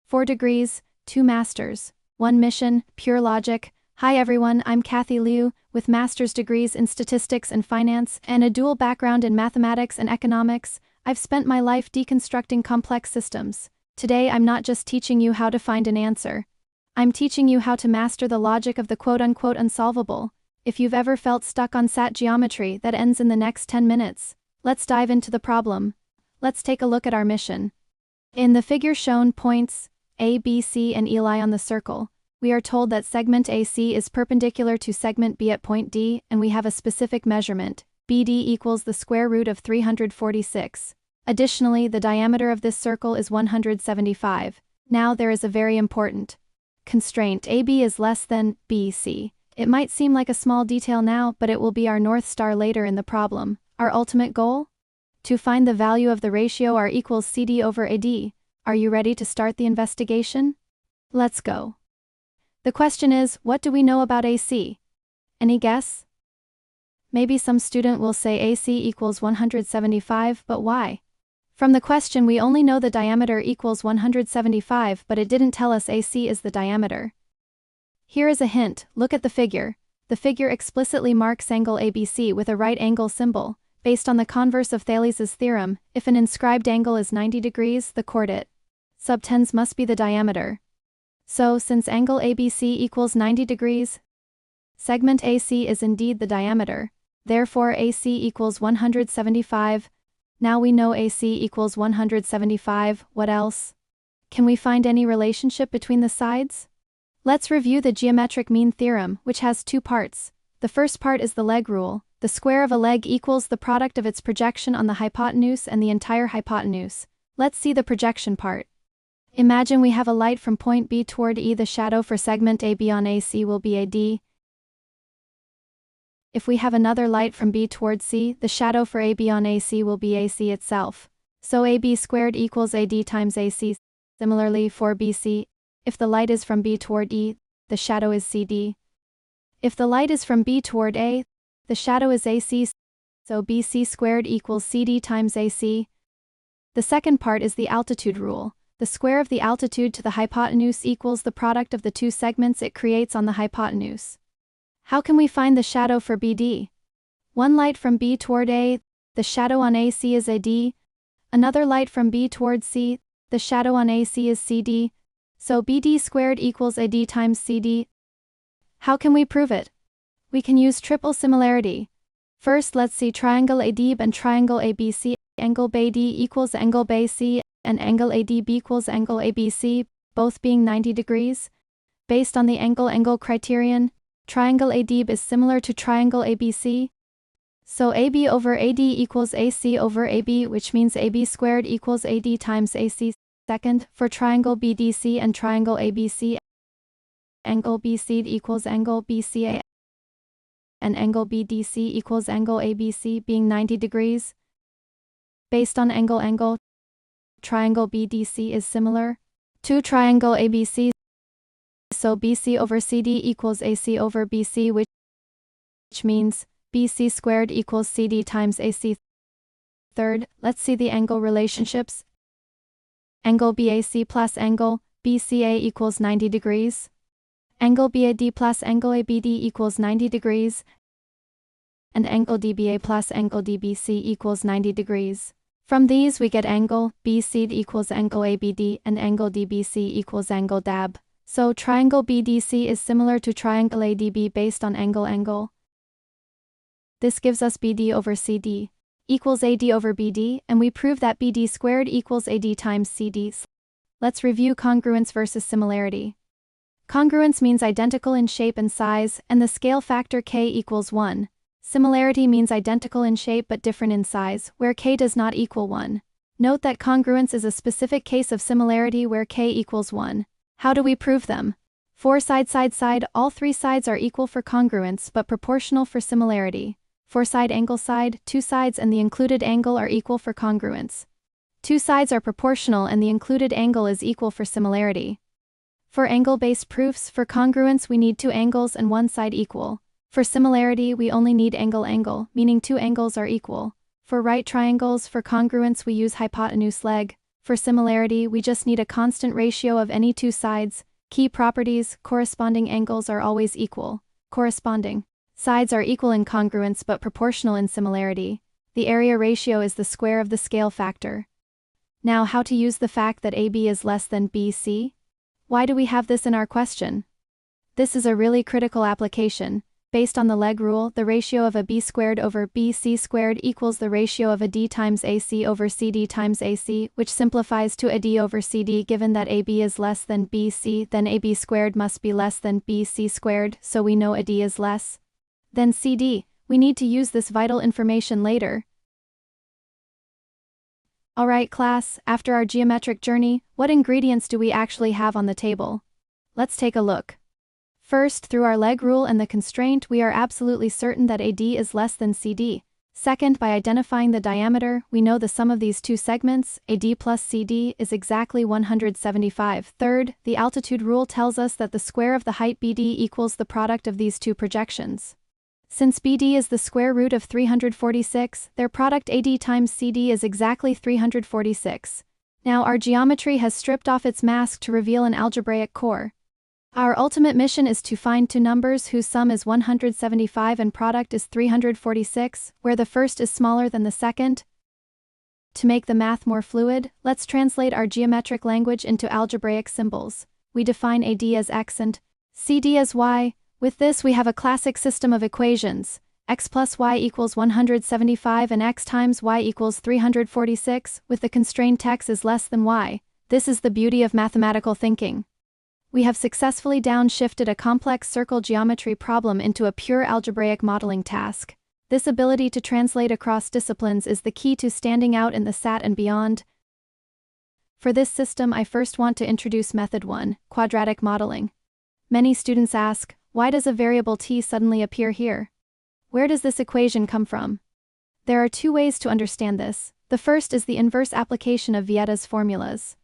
4 degrees, 2 masters, 1 mission, pure logic. Hi everyone, I'm Cathy Liu, with master's degrees in statistics and finance and a dual background in mathematics and economics. I've spent my life deconstructing complex systems. Today I'm not just teaching you how to find an answer. I'm teaching you how to master the logic of the quote-unquote unsolvable. If you've ever felt stuck on SAT geometry that ends in the next 10 minutes, let's dive into the problem. Let's take a look at our mission. In the figure shown, points A, B, C and E lie on the circle. We are told that segment AC is perpendicular to segment B at point D, and we have a specific measurement. BD equals the square root of 346. Additionally, the diameter of this circle is 175. Now there is a very important constraint. AB is less than BC. It might seem like a small detail now, but it will be our North Star later in the problem. Our ultimate goal? To find the value of the ratio R equals CD over AD. Are you ready to start the investigation? Let's go. The question is, what do we know about AC? Any guess? Maybe some student will say AC equals 175, but why? From the question we only know the diameter equals 175, but it didn't tell us AC is the diameter. Here is a hint, look at the figure. The figure explicitly marks angle ABC with a right angle symbol. Based on the converse of Thales' theorem, if an inscribed angle is 90 degrees, the coordinate subtends must be the diameter. So, since angle ABC equals 90 degrees, segment AC is indeed the diameter. Therefore AC equals 175. Now we know AC equals 175, what else? Can we find any relationship between the sides? Let's review the geometric mean theorem, which has two parts. The first part is the leg rule. The square of a leg equals the product of its projection on the hypotenuse and the entire hypotenuse. Let's see the projection part. Imagine we have a light from point B toward E. The shadow for segment AB on AC will be AD. If we have another light from B toward C, the shadow for AB on AC will be AC itself. So AB squared equals AD times AC. Similarly for BC, if the light is from B toward E, the shadow is CD. If the light is from B toward A, the shadow is AC, so BC squared equals CD times AC. The second part is the altitude rule. The square of the altitude to the hypotenuse equals the product of the two segments it creates on the hypotenuse. How can we find the shadow for BD? One light from B toward A, the shadow on AC is AD. Another light from B toward C, the shadow on AC is CD. So BD squared equals AD times CD. How can we prove it? We can use triple similarity. First, let's see triangle ADB and triangle ABC. Angle BAD equals angle BC, and angle ADB equals angle ABC, both being 90 degrees. Based on the angle-angle criterion, triangle ADB is similar to triangle ABC. So AB over AD equals AC over AB, which means AB squared equals AD times AC. Second, for triangle BDC and triangle ABC, angle BC equals angle BCA, and angle BDC equals angle ABC being 90 degrees. Based on angle-angle, triangle BDC is similar to triangle ABC, so BC over CD equals AC over BC, which means BC squared equals CD times AC. Third, let's see the angle relationships. Angle BAC plus angle BCA equals 90 degrees. Angle BAD plus angle ABD equals 90 degrees. And angle DBA plus angle DBC equals 90 degrees. From these we get angle BC equals angle ABD and angle DBC equals angle DAB. So triangle BDC is similar to triangle ADB based on angle-angle. This gives us BD over CD equals AD over BD, and we prove that BD squared equals AD times CD. Let's review congruence versus similarity. Congruence means identical in shape and size, and the scale factor k equals 1. Similarity means identical in shape but different in size, where k does not equal 1. Note that congruence is a specific case of similarity where k equals 1. How do we prove them? For side, all three sides are equal for congruence but proportional for similarity. For side, angle side, two sides and the included angle are equal for congruence. Two sides are proportional and the included angle is equal for similarity. For angle-based proofs, for congruence we need two angles and one side equal. For similarity we only need angle-angle, meaning two angles are equal. For right triangles, for congruence we use hypotenuse leg. For similarity, we just need a constant ratio of any two sides. Key properties: corresponding angles are always equal. Corresponding sides are equal in congruence but proportional in similarity. The area ratio is the square of the scale factor. Now, how to use the fact that AB is less than BC? Why do we have this in our question? This is a really critical application. Based on the leg rule, the ratio of a B squared over BC squared equals the ratio of a D times AC over CD times AC, which simplifies to a D over CD. Given that AB is less than BC, then AB squared must be less than BC squared, so we know AD is less than CD. We need to use this vital information later. Alright class, after our geometric journey, what ingredients do we actually have on the table? Let's take a look. First, through our leg rule and the constraint, we are absolutely certain that AD is less than CD. Second, by identifying the diameter, we know the sum of these two segments, AD plus CD, is exactly 175. Third, the altitude rule tells us that the square of the height BD equals the product of these two projections. Since BD is the square root of 346, their product AD times CD is exactly 346. Now our geometry has stripped off its mask to reveal an algebraic core. Our ultimate mission is to find two numbers whose sum is 175 and product is 346, where the first is smaller than the second. To make the math more fluid, let's translate our geometric language into algebraic symbols. We define AD as x and CD as y. With this we have a classic system of equations. X plus y equals 175 and x times y equals 346, with the constraint x is less than y. This is the beauty of mathematical thinking. We have successfully downshifted a complex circle geometry problem into a pure algebraic modeling task. This ability to translate across disciplines is the key to standing out in the SAT and beyond. For this system, I first want to introduce method 1, quadratic modeling. Many students ask, why does a variable t suddenly appear here? Where does this equation come from? There are two ways to understand this. The first is the inverse application of Vieta's formulas.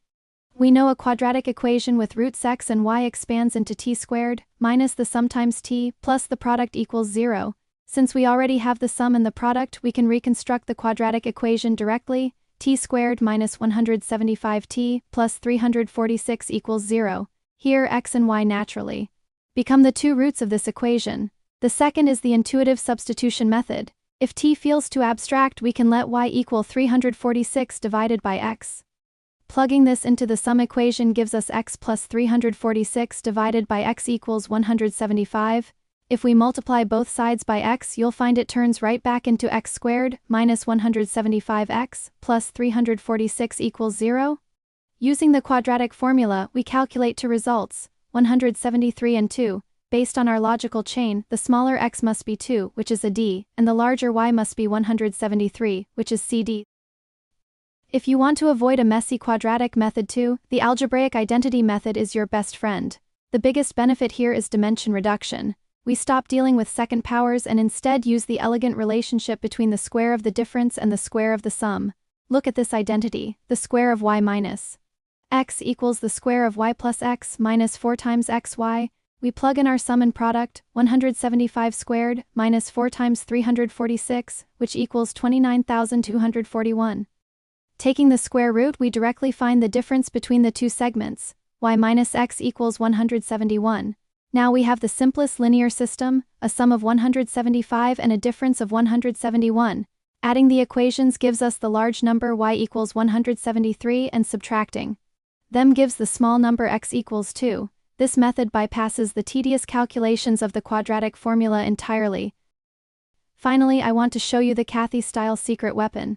We know a quadratic equation with roots x and y expands into t squared, minus the sum times t, plus the product equals 0. Since we already have the sum and the product, we can reconstruct the quadratic equation directly. T squared minus 175t plus 346 equals 0. Here x and y naturally become the two roots of this equation. The second is the intuitive substitution method. If t feels too abstract, we can let y equal 346 divided by x. Plugging this into the sum equation gives us x plus 346 divided by x equals 175. If we multiply both sides by x, you'll find it turns right back into x squared minus 175x plus 346 equals 0. Using the quadratic formula, we calculate two results, 173 and 2. Based on our logical chain, the smaller x must be 2, which is a d, and the larger y must be 173, which is CD. If you want to avoid a messy quadratic method too, the algebraic identity method is your best friend. The biggest benefit here is dimension reduction. We stop dealing with second powers and instead use the elegant relationship between the square of the difference and the square of the sum. Look at this identity, the square of y minus x equals the square of y plus x minus 4 times xy. We plug in our sum and product, 175 squared minus 4 times 346, which equals 29,241. Taking the square root, we directly find the difference between the two segments, y minus x equals 171. Now we have the simplest linear system, a sum of 175 and a difference of 171. Adding the equations gives us the large number y equals 173 and subtracting them gives the small number x equals 2. This method bypasses the tedious calculations of the quadratic formula entirely. Finally, I want to show you the Cathy.L secret weapon.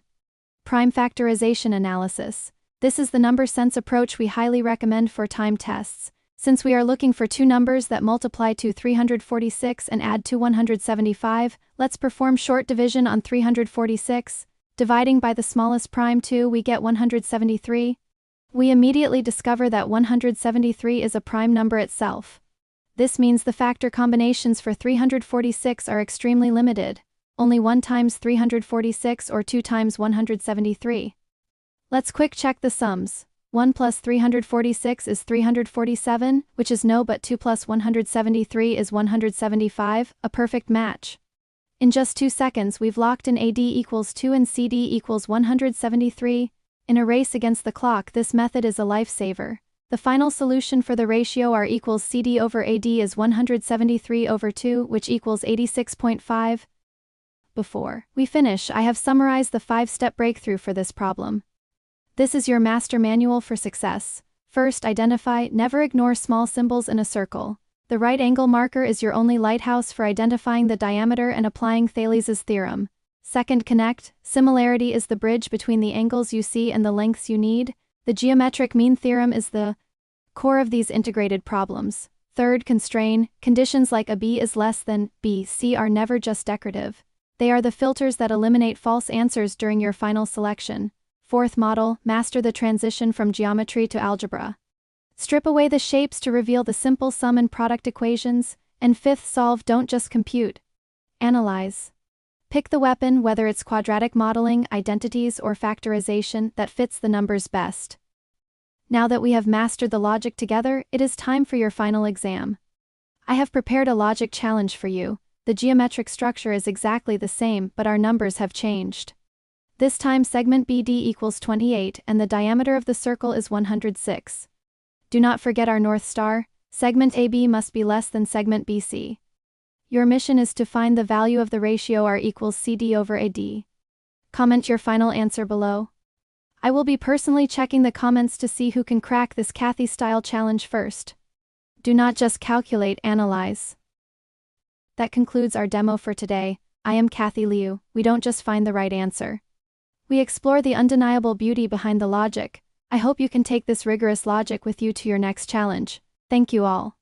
Prime factorization analysis. This is the number sense approach we highly recommend for time tests. Since we are looking for two numbers that multiply to 346 and add to 175, let's perform short division on 346. Dividing by the smallest prime 2, we get 173. We immediately discover that 173 is a prime number itself. This means the factor combinations for 346 are extremely limited. Only 1 times 346 or 2 times 173. Let's quick check the sums. 1 plus 346 is 347, which is no, but 2 plus 173 is 175, a perfect match. In just 2 seconds we've locked in AD equals 2 and CD equals 173. In a race against the clock, this method is a lifesaver. The final solution for the ratio R equals CD over AD is 173 over 2, which equals 86.5. Before we finish, I have summarized the 5-step breakthrough for this problem. This is your master manual for success. First, identify, never ignore small symbols in a circle. The right angle marker is your only lighthouse for identifying the diameter and applying Thales' theorem. Second, connect. Similarity is the bridge between the angles you see and the lengths you need. The geometric mean theorem is the core of these integrated problems. Third, constrain. Conditions like a B is less than B, C are never just decorative. They are the filters that eliminate false answers during your final selection. Fourth, model. Master the transition from geometry to algebra. Strip away the shapes to reveal the simple sum and product equations. And fifth, solve. Don't just compute. Analyze. Pick the weapon, whether it's quadratic modeling, identities, or factorization, that fits the numbers best. Now that we have mastered the logic together, it is time for your final exam. I have prepared a logic challenge for you. The geometric structure is exactly the same, but our numbers have changed. This time segment BD equals 28 and the diameter of the circle is 106. Do not forget our North Star. Segment AB must be less than segment BC. Your mission is to find the value of the ratio R equals CD over AD. Comment your final answer below. I will be personally checking the comments to see who can crack this Cathy-style challenge first. Do not just calculate, analyze. That concludes our demo for today. I am Cathy Liu. We don't just find the right answer. We explore the undeniable beauty behind the logic. I hope you can take this rigorous logic with you to your next challenge. Thank you all.